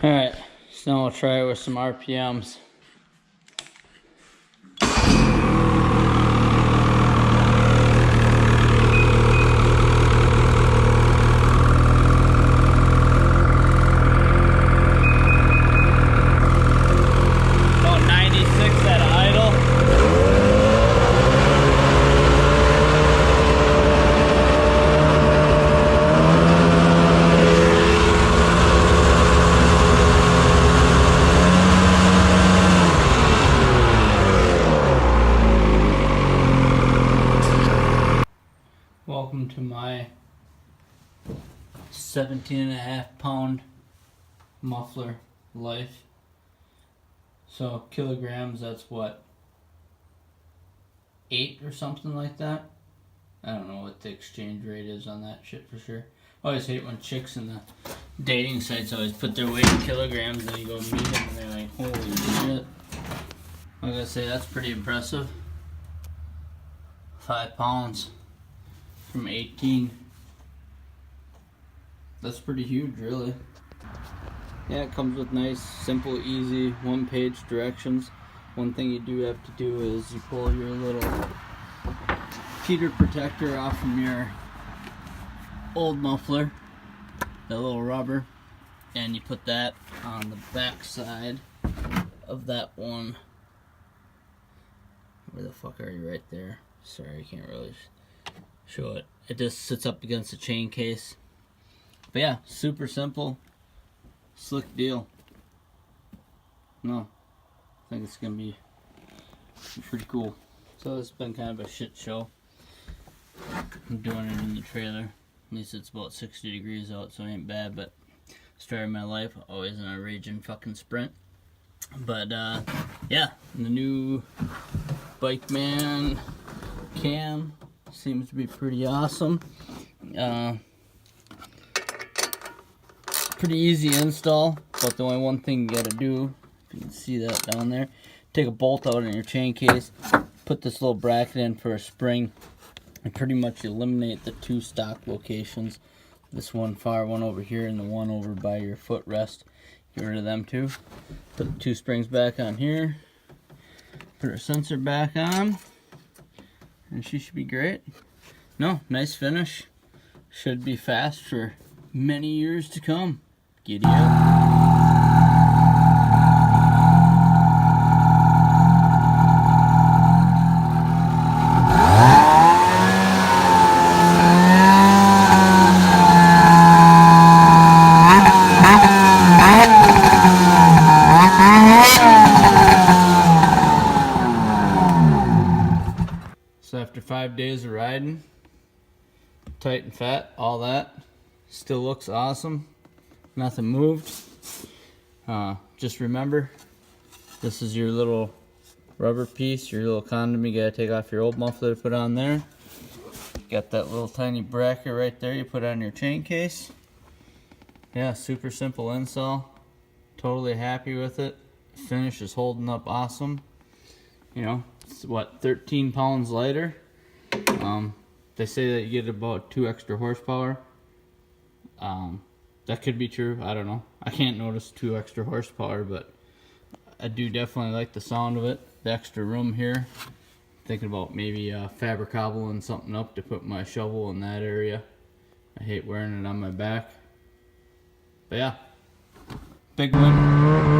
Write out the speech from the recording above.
Alright, so now we'll try it with some RPMs. About 96 at idle. Welcome to my 17.5 pound muffler life. So kilograms, that's what, 8 or something like that. I don't know what the exchange rate is on that shit for sure. I always hate when chicks in the dating sites always put their weight in kilograms and you go meet them and they're like, holy shit. I gotta say, that's pretty impressive. 5 pounds from 18. That's pretty huge, really. Yeah, it comes with nice, simple, easy, one-page directions. One thing you do have to do is you pull your little heater protector off from your old muffler, that little rubber, and you put that on the back side of that one. Where the fuck are you? Right there. Sorry, I can't really show it. It just sits up against the chain case. But yeah, super simple, slick deal. No, I think it's gonna be pretty cool. So it's been kind of a shit show. I'm doing it in the trailer. At least it's about 60 degrees out, so it ain't bad. But story of my life, always in a raging fucking sprint. But yeah, the new BIkeman cam seems to be pretty awesome. Pretty easy install, but the only one thing you gotta do, if you can see that down there, take a bolt out in your chain case, put this little bracket in for a spring, and pretty much eliminate the 2 stock locations. This one far one over here and the one over by your footrest. Get rid of them 2. Put the 2 springs back on here. Put our sensor back on. And she should be great. No, nice finish. Should be fast for many years to come. Giddy up. So after 5 days of riding, tight and fat, all that, still looks awesome. Nothing moved. Just remember, this is your little rubber piece, your little condom you gotta take off your old muffler to put on there. Got that little tiny bracket right there you put on your chain case. Yeah, super simple install. Totally happy with it. Finish is holding up awesome. You know, it's what, 13 pounds lighter. They say that you get about 2 extra horsepower. That could be true, I don't know. I can't notice 2 extra horsepower, but I do definitely like the sound of it. The extra room here. Thinking about maybe fabric-cobbling something up to put my shovel in that area. I hate wearing it on my back. But yeah, big win.